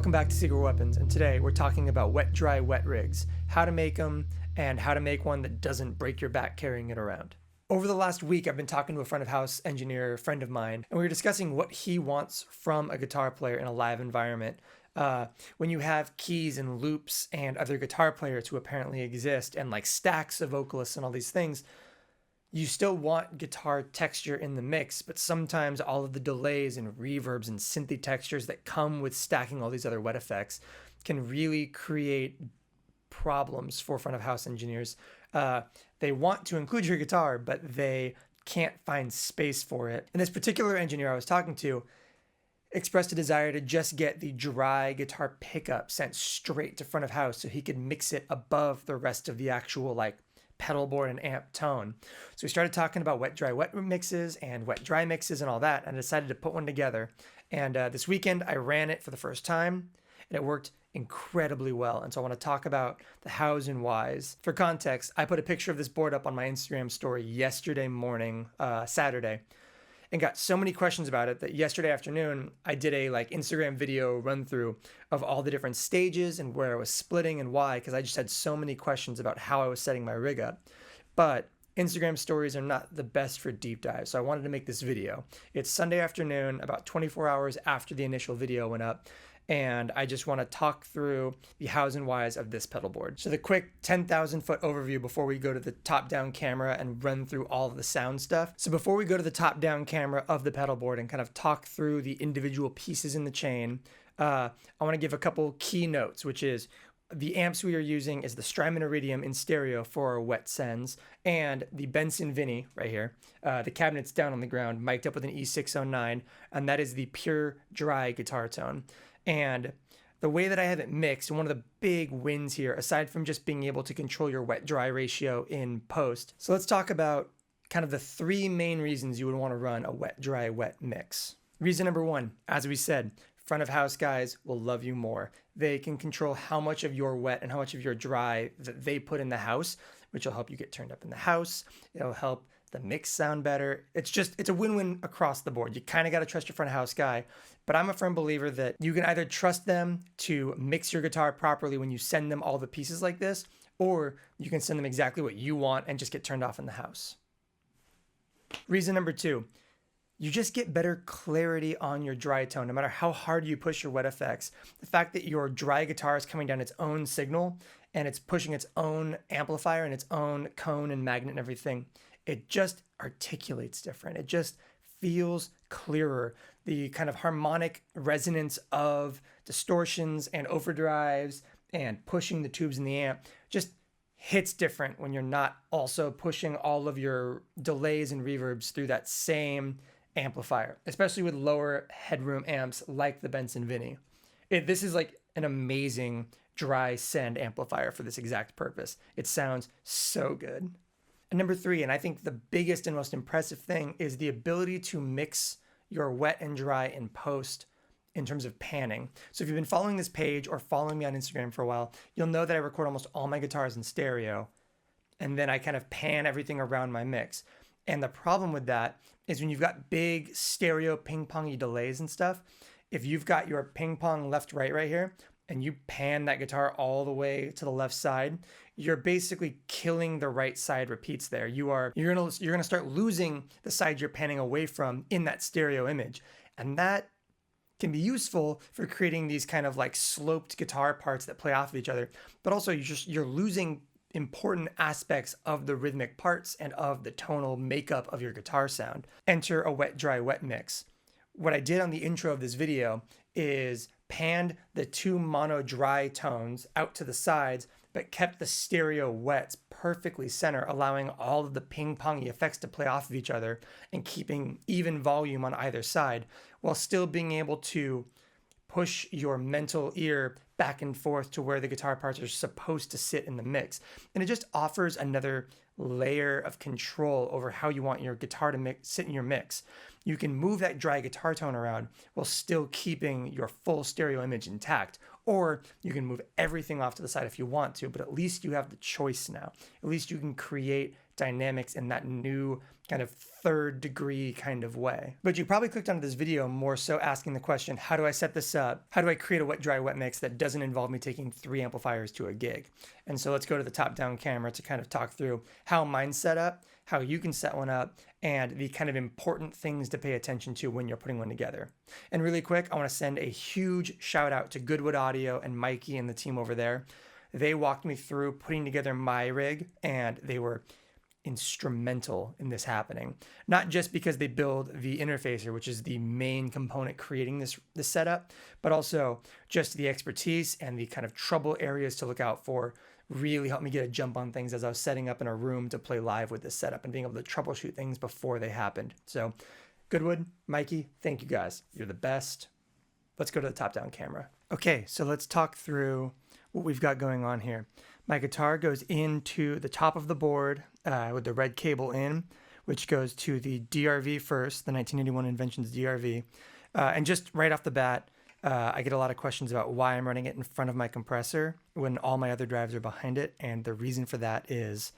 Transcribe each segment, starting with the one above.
Welcome back to Secret Weapons, and today we're talking about wet-dry wet rigs, how to make them, and how to make one that doesn't break your back carrying it around. Over the last week, I've been talking to a front of house engineer, friend of mine, and we were discussing what he wants from a guitar player in a live environment. When you have keys and loops and other guitar players who apparently exist, and like stacks of vocalists and all these things, you still want guitar texture in the mix, but sometimes all of the delays and reverbs and synthy textures that come with stacking all these other wet effects can really create problems for front of house engineers. They want to include your guitar, but they can't find space for it. And this particular engineer I was talking to expressed a desire to just get the dry guitar pickup sent straight to front of house so he could mix it above the rest of the actual like pedal board and amp tone. So we started talking about wet dry wet mixes and wet dry mixes and all that, and I decided to put one together. And this weekend I ran it for the first time and it worked incredibly well. And so I want to talk about the hows and whys. For context, I put a picture of this board up on my Instagram story yesterday morning, Saturday, and got so many questions about it that yesterday afternoon I did a Instagram video run through of all the different stages and where I was splitting and why, because I just had so many questions about how I was setting my rig up. But Instagram stories are not the best for deep dives, so I wanted to make this video. It's Sunday afternoon, about 24 hours after the initial video went up, and I just want to talk through the hows and whys of this pedal board. So the quick 10,000 foot overview before we go to the top down camera and run through all of the sound stuff. So before we go to the top down camera of the pedal board and kind of talk through the individual pieces in the chain, I want to give a couple key notes, which is the amps we are using is the Strymon Iridium in stereo for our wet sends, and the Benson Vinny right here. The cabinet's down on the ground, mic'd up with an E609, and that is the pure dry guitar tone. And the way that I have it mixed, one of the big wins here, aside from just being able to control your wet-dry ratio in post. So let's talk about kind of the three main reasons you would want to run a wet-dry-wet mix. Reason number one, as we said, front of house guys will love you more. They can control how much of your wet and how much of your dry that they put in the house, which will help you get turned up in the house. It'll help the mix sound better. It's a win-win across the board. You kind of got to trust your front of house guy, but I'm a firm believer that you can either trust them to mix your guitar properly when you send them all the pieces like this, or you can send them exactly what you want and just get turned off in the house. Reason number two, you just get better clarity on your dry tone, no matter how hard you push your wet effects. The fact that your dry guitar is coming down its own signal and it's pushing its own amplifier and its own cone and magnet and everything, it just articulates different. It just feels clearer. The kind of harmonic resonance of distortions and overdrives and pushing the tubes in the amp just hits different when you're not also pushing all of your delays and reverbs through that same amplifier, especially with lower headroom amps like the Benson Vinny. This is like an amazing dry send amplifier for this exact purpose. It sounds so good. And number three, and I think the biggest and most impressive thing, is the ability to mix your wet and dry in post in terms of panning. So if you've been following this page or following me on Instagram for a while, you'll know that I record almost all my guitars in stereo, and then I kind of pan everything around my mix. And the problem with that is when you've got big stereo ping-pongy delays and stuff, if you've got your ping-pong left-right right here, and you pan that guitar all the way to the left side, you're basically killing the right side repeats there. You're gonna start losing the side you're panning away from in that stereo image. And that can be useful for creating these kind of like sloped guitar parts that play off of each other. But also you're losing important aspects of the rhythmic parts and of the tonal makeup of your guitar sound. Enter a wet, dry, wet mix. What I did on the intro of this video is panned the two mono dry tones out to the sides, but kept the stereo wets perfectly center, allowing all of the ping-pongy effects to play off of each other and keeping even volume on either side, while still being able to push your mental ear back and forth to where the guitar parts are supposed to sit in the mix. And it just offers another layer of control over how you want your guitar to sit in your mix. You can move that dry guitar tone around while still keeping your full stereo image intact, or you can move everything off to the side if you want to, but at least you have the choice now. At least you can create dynamics in that new kind of third degree kind of way. But you probably clicked onto this video more so asking the question, how do I set this up? How do I create a wet, dry, wet mix that doesn't involve me taking 3 amplifiers to a gig? And so let's go to the top-down camera to kind of talk through how mine's set up, how you can set one up, and the kind of important things to pay attention to when you're putting one together. And really quick, I want to send a huge shout out to Goodwood Audio and Mikey and the team over there. They walked me through putting together my rig, and they were instrumental in this happening. Not just because they build the interfacer, which is the main component creating this setup, but also just the expertise and the kind of trouble areas to look out for really helped me get a jump on things as I was setting up in a room to play live with this setup and being able to troubleshoot things before they happened. So Goodwood, Mikey, thank you guys. You're the best. Let's go to the top-down camera. Okay, so let's talk through what we've got going on here. My guitar goes into the top of the board with the red cable in, which goes to the DRV first, the 1981 Inventions DRV. And just right off the bat, I get a lot of questions about why I'm running it in front of my compressor when all my other drives are behind it. And the reason for that is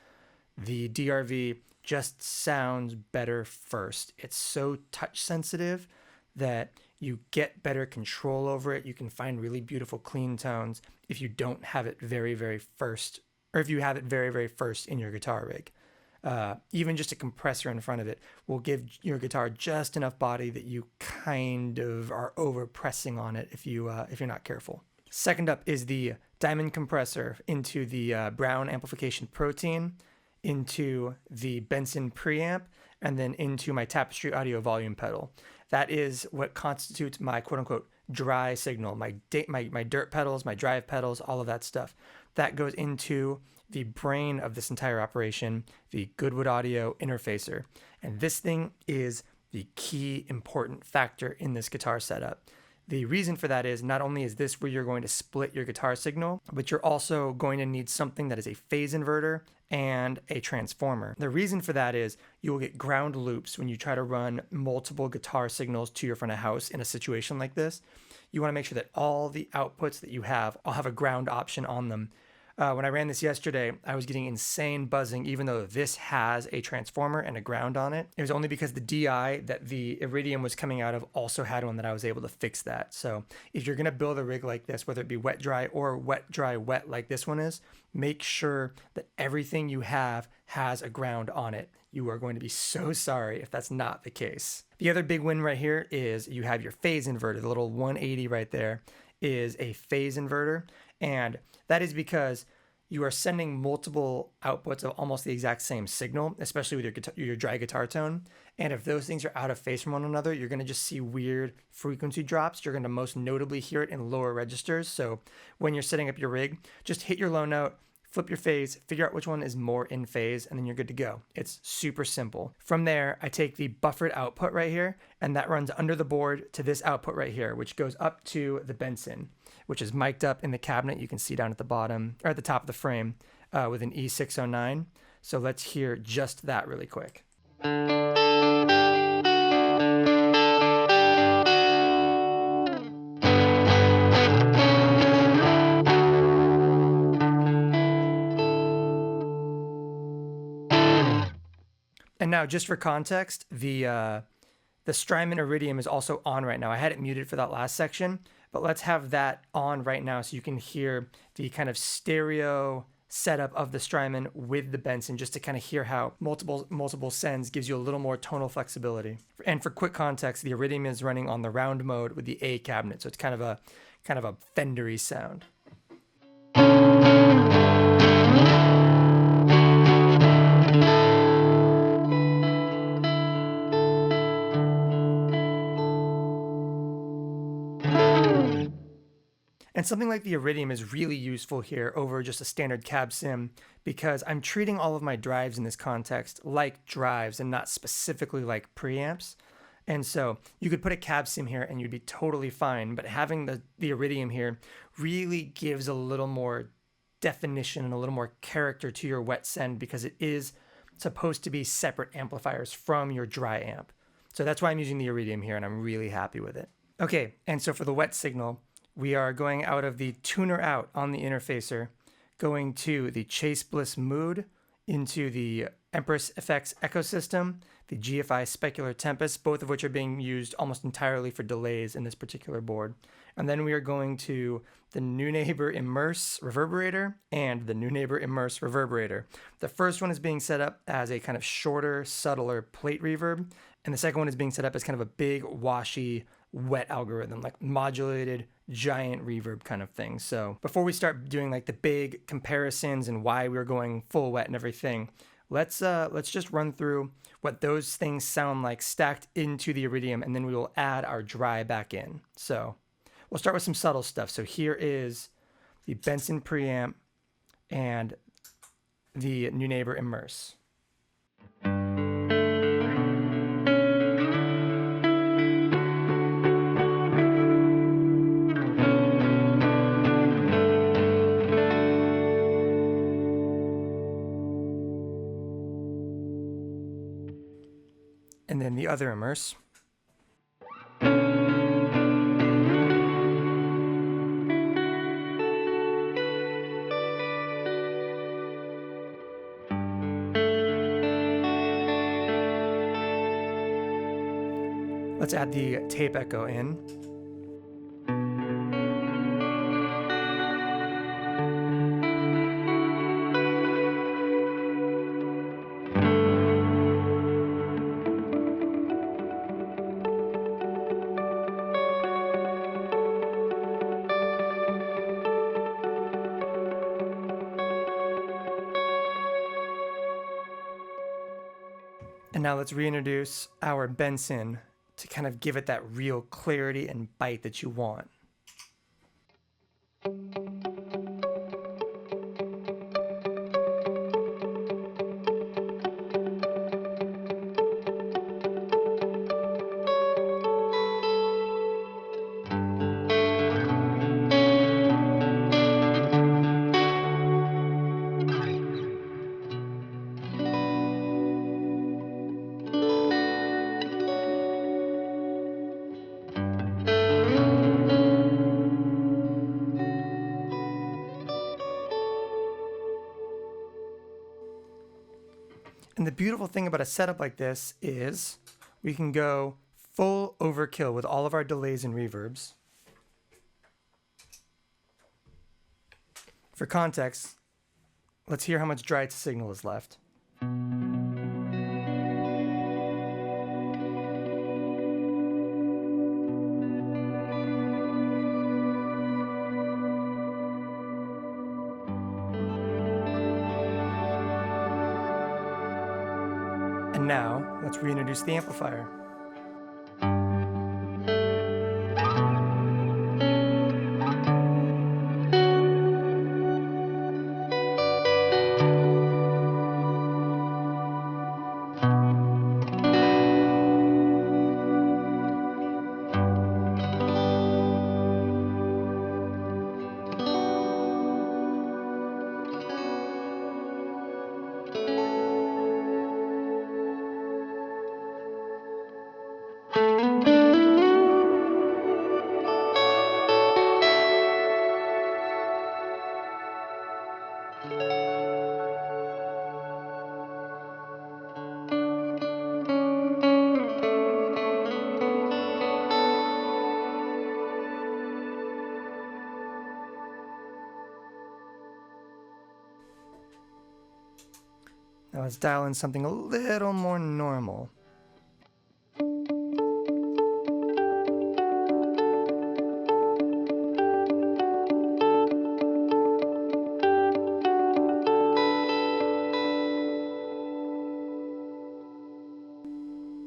the DRV just sounds better first. It's so touch sensitive that you get better control over it. You can find really beautiful clean tones if you don't have it very, very first, or if you have it very, very first in your guitar rig. Even just a compressor in front of it will give your guitar just enough body that you kind of are over pressing on it if you're not careful. Second up is the diamond compressor into the Brown amplification protein, into the Benson preamp, and then into my Tapestry Audio volume pedal. That is what constitutes my quote-unquote dry signal, my dirt pedals, my drive pedals, all of that stuff. That goes into the brain of this entire operation, the Goodwood Audio interfacer. And this thing is the key important factor in this guitar setup. The reason for that is not only is this where you're going to split your guitar signal, but you're also going to need something that is a phase inverter and a transformer. The reason for that is you will get ground loops when you try to run multiple guitar signals to your front of house in a situation like this. You want to make sure that all the outputs that you have all have a ground option on them. When I ran this yesterday, I was getting insane buzzing, even though this has a transformer and a ground on it. It was only because the DI that the Iridium was coming out of also had one that I was able to fix that. So if you're going to build a rig like this, whether it be wet, dry, or wet, dry, wet like this one is, make sure that everything you have has a ground on it. You are going to be so sorry if that's not the case. The other big win right here is you have your phase inverter. The little 180 right there is a phase inverter. And that is because you are sending multiple outputs of almost the exact same signal, especially with your dry guitar tone. And if those things are out of phase from one another, you're going to just see weird frequency drops. You're going to most notably hear it in lower registers. So when you're setting up your rig, just hit your low note, flip your phase, figure out which one is more in phase, and then you're good to go. It's super simple. From there, I take the buffered output right here, and that runs under the board to this output right here, which goes up to the Benson, which is mic'd up in the cabinet. You can see down at the bottom, or at the top of the frame, with an E609. So let's hear just that really quick. And now, just for context, the Strymon Iridium is also on right now. I had it muted for that last section, but let's have that on right now so you can hear the kind of stereo setup of the Strymon with the Benson, just to kind of hear how multiple sends gives you a little more tonal flexibility. And for quick context, the Iridium is running on the round mode with the A cabinet, so it's kind of a Fendery sound. And something like the Iridium is really useful here over just a standard cab sim because I'm treating all of my drives in this context like drives and not specifically like preamps. And so you could put a cab sim here and you'd be totally fine, but having the Iridium here really gives a little more definition and a little more character to your wet send because it is supposed to be separate amplifiers from your dry amp. So that's why I'm using the Iridium here and I'm really happy with it. Okay, and so for the wet signal, we are going out of the tuner out on the interfacer, going to the Chase Bliss Mood into the Empress Effects ecosystem, the GFI Specular Tempest, both of which are being used almost entirely for delays in this particular board. And then we are going to the New Neighbor Immerse Reverberator and the New Neighbor Immerse Reverberator. The first one is being set up as a kind of shorter, subtler plate reverb, and the second one is being set up as kind of a big, washy, wet algorithm, like modulated, giant reverb kind of thing. So before we start doing like the big comparisons and why we're going full wet and everything, let's just run through what those things sound like stacked into the Iridium, and then we will add our dry back in. So we'll start with some subtle stuff. So here is the Benson preamp and the New Neighbor Immerse. And then the other Immerse. Let's add the tape echo in. And now let's reintroduce our Benson to kind of give it that real clarity and bite that you want. And the beautiful thing about a setup like this is we can go full overkill with all of our delays and reverbs. For context, let's hear how much dry signal is left. And now, let's reintroduce the amplifier. Now let's dial in something a little more normal.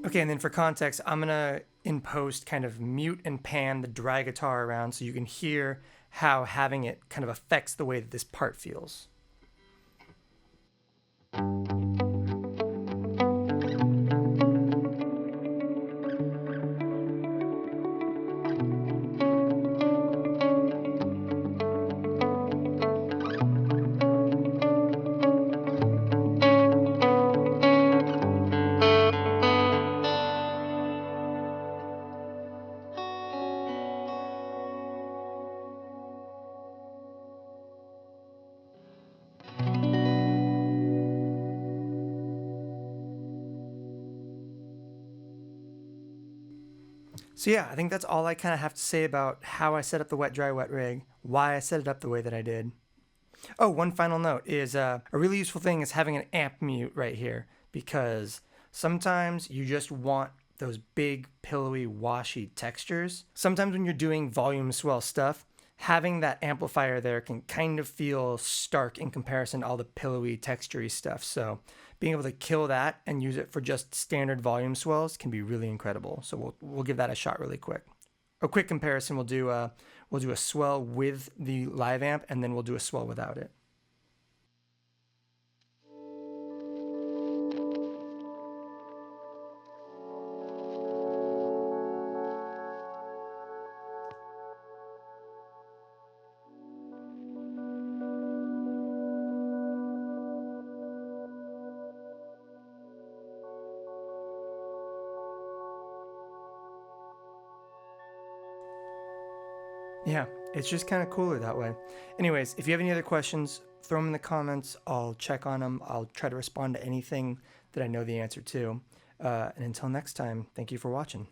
Okay, and then for context, I'm gonna in post kind of mute and pan the dry guitar around so you can hear how having it kind of affects the way that this part feels. So yeah, I think that's all I kind of have to say about how I set up the wet dry wet rig, why I set it up the way that I did. Oh, one final note is a really useful thing is having an amp mute right here, because sometimes you just want those big, pillowy, washy textures. Sometimes when you're doing volume swell stuff, having that amplifier there can kind of feel stark in comparison to all the pillowy, textury stuff. So being able to kill that and use it for just standard volume swells can be really incredible. So we'll give that a shot really quick. A quick comparison, we'll do a swell with the live amp, and then we'll do a swell without it. Yeah, it's just kind of cooler that way. Anyways, if you have any other questions, throw them in the comments. I'll check on them. I'll try to respond to anything that I know the answer to. And until next time, thank you for watching.